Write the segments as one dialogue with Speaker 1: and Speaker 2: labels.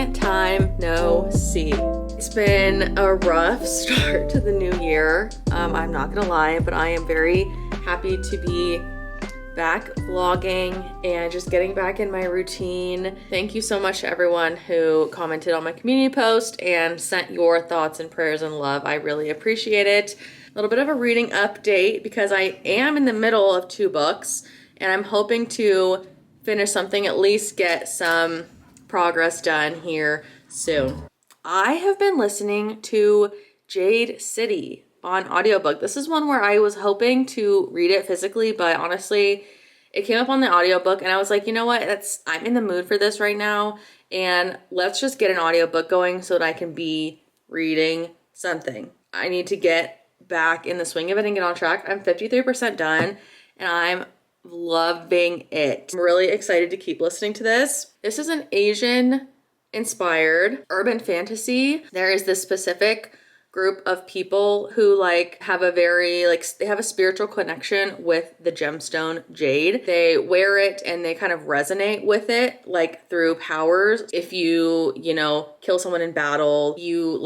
Speaker 1: Long time no see. It's been a rough start to the new year. I'm not gonna lie, but I am very happy to be back vlogging and just getting back in my routine. Thank you so much to everyone who commented on my community post and sent your thoughts and prayers and love. I really appreciate it. A little bit of a reading update because I am in the middle of 2 books and I'm hoping to finish something, at least get some progress done here soon. I have been listening to Jade City on audiobook. This is one where I was hoping to read it physically, but honestly, it came up on the audiobook and I was like, you know what, I'm in the mood for this right now, and let's just get an audiobook going so that I can be reading something. I need to get back in the swing of it and get on track. I'm 53% done and I'm loving it. I'm really excited to keep listening to this. This is an Asian inspired urban fantasy. There is this specific group of people who have a very they have a spiritual connection with the gemstone jade. They wear it and they kind of resonate with it through powers. If you kill someone in battle, you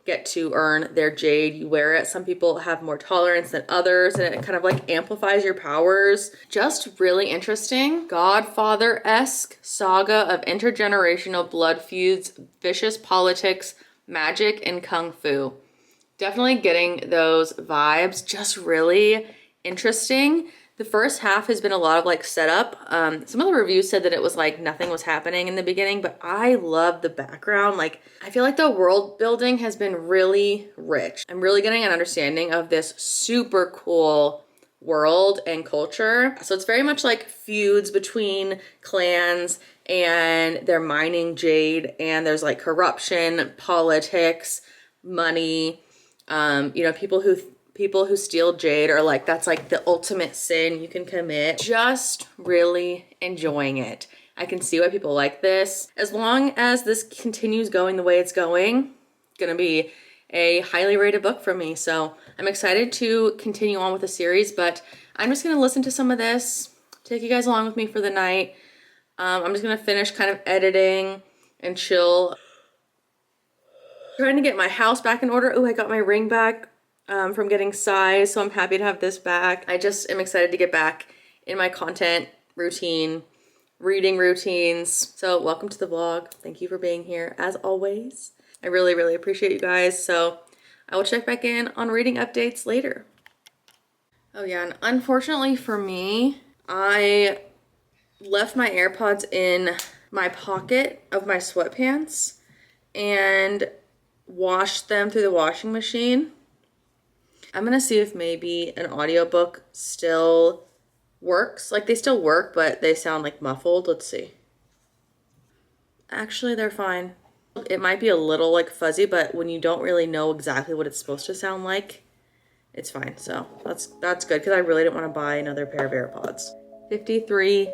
Speaker 1: get to earn their jade. You wear it. Some people have more tolerance than others and it kind of amplifies your powers. Just really interesting. Godfather-esque saga of intergenerational blood feuds, vicious politics, magic, and kung fu. Definitely getting those vibes. Just really interesting. The first half has been a lot of setup. Some of the reviews said that it was nothing was happening in the beginning, but I love the background. I feel like the world building has been really rich. I'm really getting an understanding of this super cool world and culture. So it's very much feuds between clans and they're mining jade, and there's corruption, politics, money. People who steal jade are that's the ultimate sin you can commit. Just really enjoying it. I can see why people like this. As long as this continues going the way it's going, gonna be a highly rated book for me. So I'm excited to continue on with the series, but I'm just gonna listen to some of this, take you guys along with me for the night. I'm just gonna finish kind of editing and chill. Trying to get my house back in order. Oh, I got my ring back from getting size, so I'm happy to have this back. I just am excited to get back in my content routine, reading routines. So welcome to the vlog. Thank you for being here as always. I really, really appreciate you guys. So I will check back in on reading updates later. Oh yeah, and unfortunately for me, I left my AirPods in my pocket of my sweatpants and washed them through the washing machine. I'm gonna see if maybe an audiobook still works. They still work, but they sound muffled. Let's see. Actually, they're fine. It might be a little fuzzy, but when you don't really know exactly what it's supposed to sound like, it's fine. So that's good because I really didn't want to buy another pair of AirPods. 53%.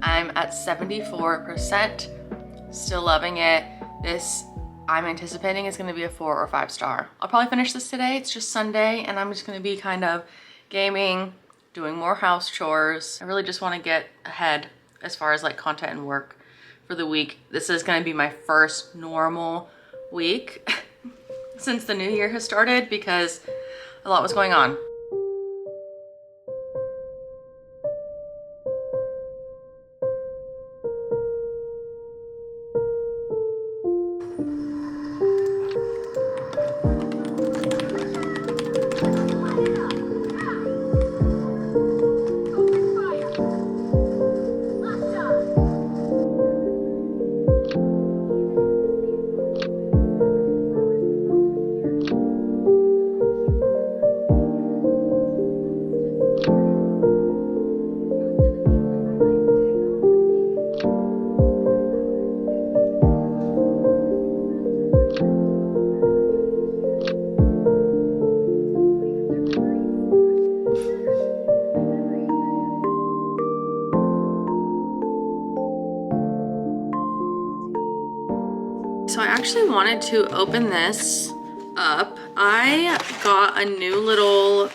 Speaker 1: I'm at 74%, still loving it. This I'm anticipating is gonna be a 4 or 5 star. I'll probably finish this today. It's just Sunday and I'm just gonna be kind of gaming, doing more house chores. I really just wanna get ahead as far as like content and work for the week. This is gonna be my first normal week since the new year has started because a lot was going on. So I actually wanted to open this up. I got a new little,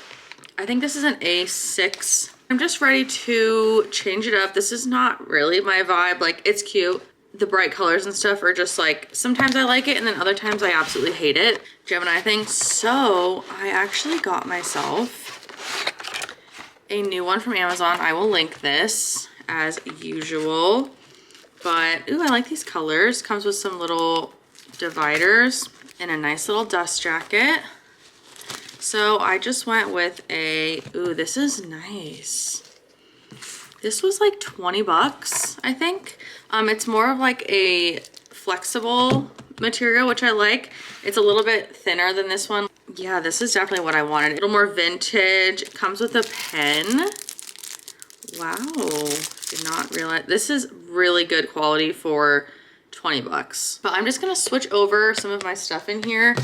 Speaker 1: I think this is an A6. I'm just ready to change it up. This is not really my vibe. Like, it's cute. The bright colors and stuff are just like, sometimes I like it and then other times I absolutely hate it. Gemini thing. So I actually got myself a new one from Amazon. I will link this as usual. But, ooh, I like these colors. Comes with some little dividers and a nice little dust jacket. So I just went with a, ooh, this is nice. This was like 20 bucks, I think. It's more of like a flexible material, which I like. It's a little bit thinner than this one. Yeah, this is definitely what I wanted. A little more vintage. It comes with a pen. Wow, did not realize. This is really good quality for 20 bucks. But I'm just gonna switch over some of my stuff in here.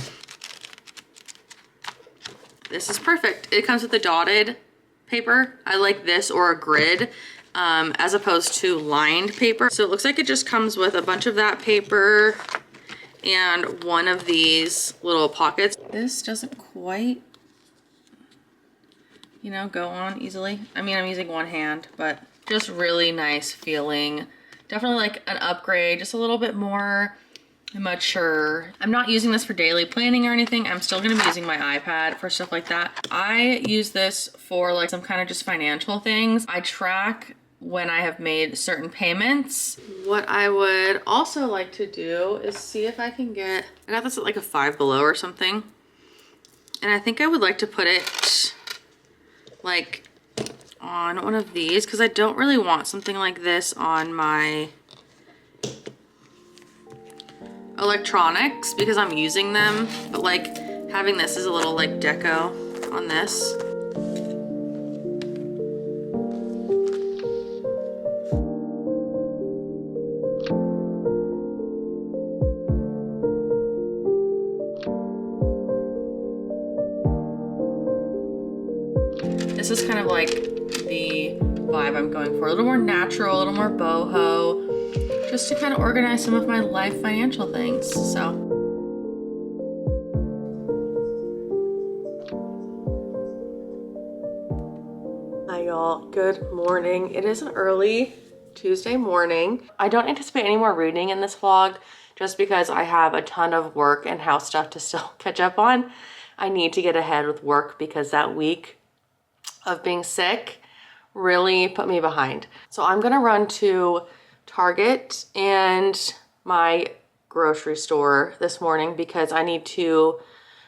Speaker 1: This is perfect. It comes with the dotted paper. I like this or a grid as opposed to lined paper. So it looks like it just comes with a bunch of that paper and one of these little pockets. This doesn't quite, you know, go on easily. I mean, I'm using one hand, but just really nice feeling. Definitely like an upgrade, just a little bit more mature. I'm not using this for daily planning or anything. I'm still gonna be using my iPad for stuff like that. I use this for like some kind of just financial things. I track when I have made certain payments. What I would also like to do is see if I can get, I got this at like a Five Below or something. And I think I would like to put it like on one of these because I don't really want something like this on my electronics because I'm using them, but like having this as a little like deco on this. This is kind of like the vibe I'm going for. A little more natural, a little more boho, just to kind of organize some of my life financial things, so. Hi y'all, good morning. It is an early Tuesday morning. I don't anticipate any more reading in this vlog just because I have a ton of work and house stuff to still catch up on. I need to get ahead with work because that week of being sick really put me behind. So I'm gonna run to Target and my grocery store this morning because I need to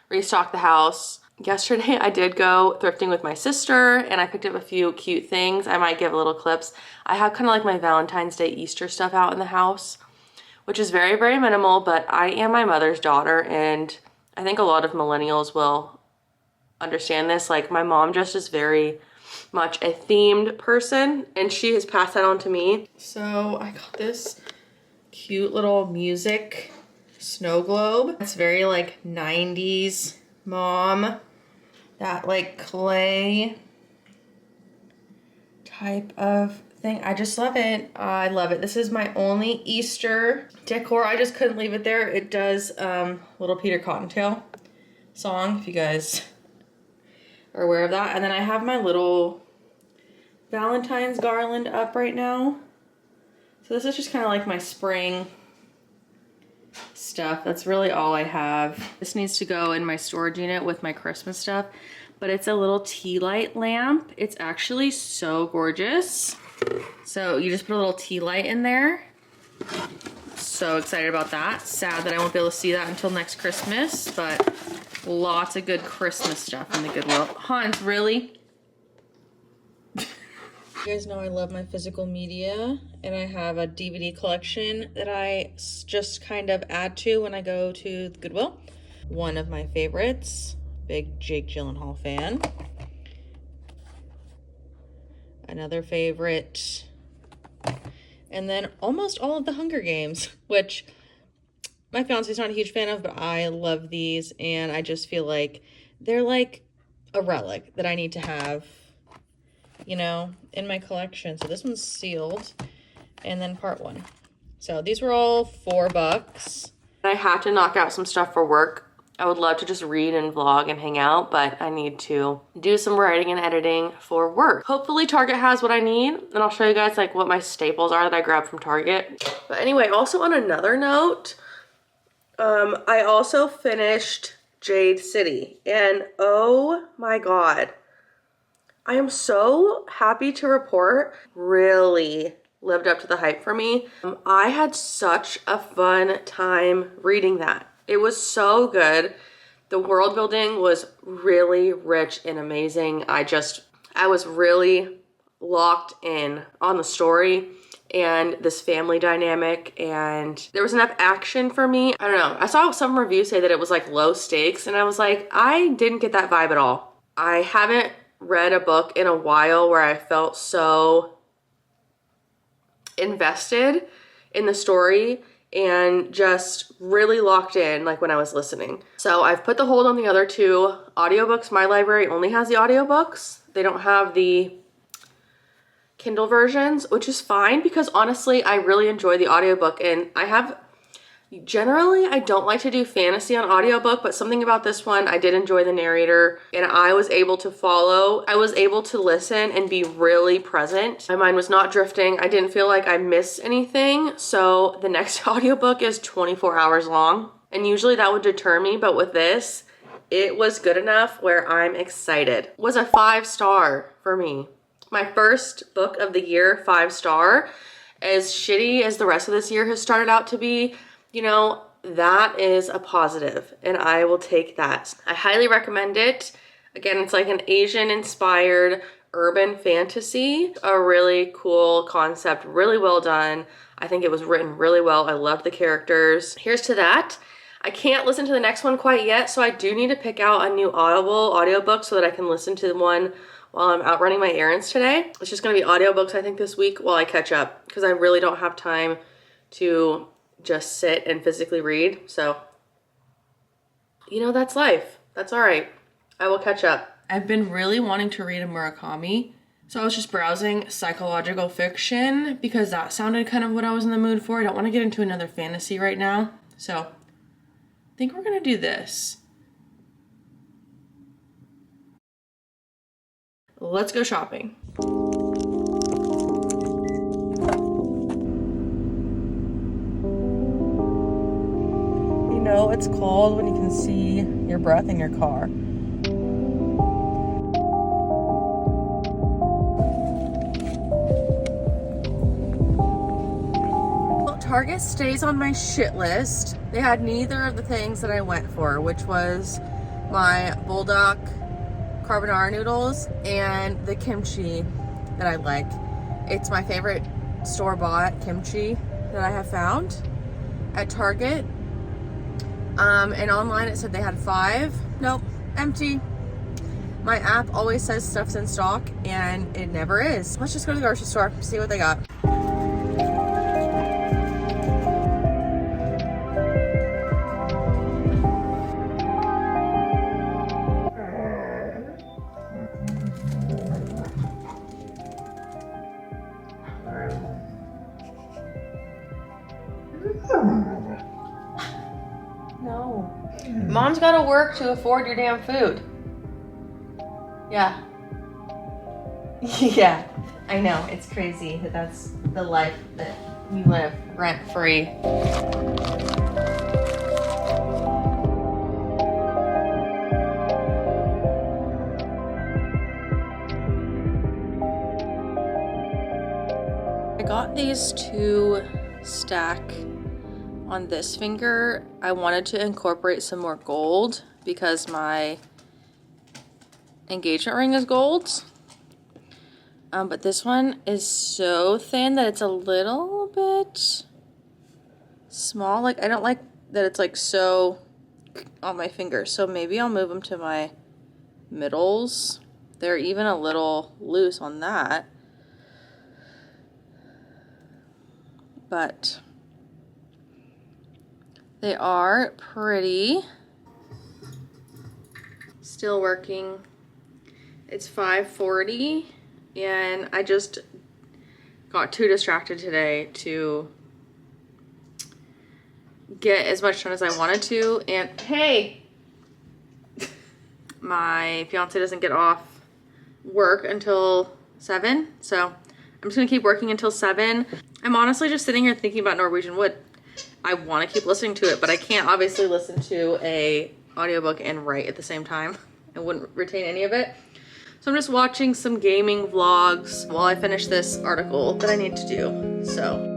Speaker 1: restock the house. Yesterday I did go thrifting with my sister and I picked up a few cute things. I might give little clips. I have kind of like my Valentine's Day Easter stuff out in the house, which is very, very minimal, but I am my mother's daughter and I think a lot of millennials will understand this. Like, my mom just is very much a themed person and she has passed that on to me. So I got this cute little music snow globe. It's very like 90s mom, that like clay type of thing. I just love it. I love it. This is my only Easter decor. I just couldn't leave it there. It does Little Peter Cottontail song, if you guys are aware of that. And then I have my little Valentine's garland up right now. So this is just kind of like my spring stuff. That's really all I have. This needs to go in my storage unit with my Christmas stuff, but it's a little tea light lamp. It's actually so gorgeous. So you just put a little tea light in there. So excited about that. Sad that I won't be able to see that until next Christmas, but lots of good Christmas stuff in the Goodwill. Hans, really? You guys know I love my physical media, and I have a DVD collection that I just kind of add to when I go to the Goodwill. One of my favorites, big Jake Gyllenhaal fan. Another favorite, and then almost all of the Hunger Games, which my fiance's not a huge fan of, but I love these, and I just feel like they're like a relic that I need to have, you know, in my collection. So this one's sealed, and then part 1. So these were all $4. I had to knock out some stuff for work. I would love to just read and vlog and hang out, but I need to do some writing and editing for work. Hopefully Target has what I need, and I'll show you guys like what my staples are that I grabbed from Target. But anyway, also on another note, I also finished Jade City, and oh my God, I am so happy to report, really lived up to the hype for me. I had such a fun time reading that. It was so good. The world building was really rich and amazing. I was really locked in on the story and this family dynamic, and there was enough action for me. I don't know. I saw some reviews say that it was like low stakes, and I was like, I didn't get that vibe at all. I haven't read a book in a while where I felt so invested in the story and just really locked in like when I was listening. So I've put the hold on the other 2 audiobooks. My library only has the audiobooks. They don't have the Kindle versions, which is fine because honestly, I really enjoy the audiobook, and generally, I don't like to do fantasy on audiobook, but something about this one, I did enjoy the narrator, and I was able to follow. I was able to listen and be really present. My mind was not drifting. I didn't feel like I missed anything. So the next audiobook is 24 hours long, and usually that would deter me, but with this, it was good enough where I'm excited. It was a 5-star for me. My first book of the year, 5-star. As shitty as the rest of this year has started out to be, you know, that is a positive, and I will take that. I highly recommend it. Again, it's like an Asian-inspired urban fantasy. A really cool concept, really well done. I think it was written really well. I loved the characters. Here's to that. I can't listen to the next one quite yet, so I do need to pick out a new Audible audiobook so that I can listen to the one while I'm out running my errands today. It's just gonna be audiobooks, I think, this week while I catch up, because I really don't have time to just sit and physically read. So, you know, that's life. That's all right. I will catch up. I've been really wanting to read a Murakami. So I was just browsing psychological fiction because that sounded kind of what I was in the mood for. I don't want to get into another fantasy right now. So I think we're going to do this. Let's go shopping. You know it's cold when you can see your breath in your car. Well, Target stays on my shit list. They had neither of the things that I went for, which was my bulldog carbonara noodles and the kimchi that I like. It's my favorite store-bought kimchi that I have found at Target. And online it said they had 5. Nope, empty. My app always says stuff's in stock and it never is. Let's just go to the grocery store, see what they got. No. Mom's gotta work to afford your damn food. Yeah. Yeah, I know, it's crazy that that's the life that we live rent-free. I got these to stack on this finger. I wanted to incorporate some more gold because my engagement ring is gold. But this one is so thin that it's a little bit small. Like, I don't like that it's like so on my finger. So maybe I'll move them to my middles. They're even a little loose on that. But they are pretty. Still working. It's 5:40 and I just got too distracted today to get as much done as I wanted to. And hey, my fiance doesn't get off work until 7, so I'm just gonna keep working until 7. I'm honestly just sitting here thinking about Norwegian wood. I want to keep listening to it, but I can't obviously listen to a audiobook and write at the same time. I wouldn't retain any of it. So I'm just watching some gaming vlogs while I finish this article that I need to do. So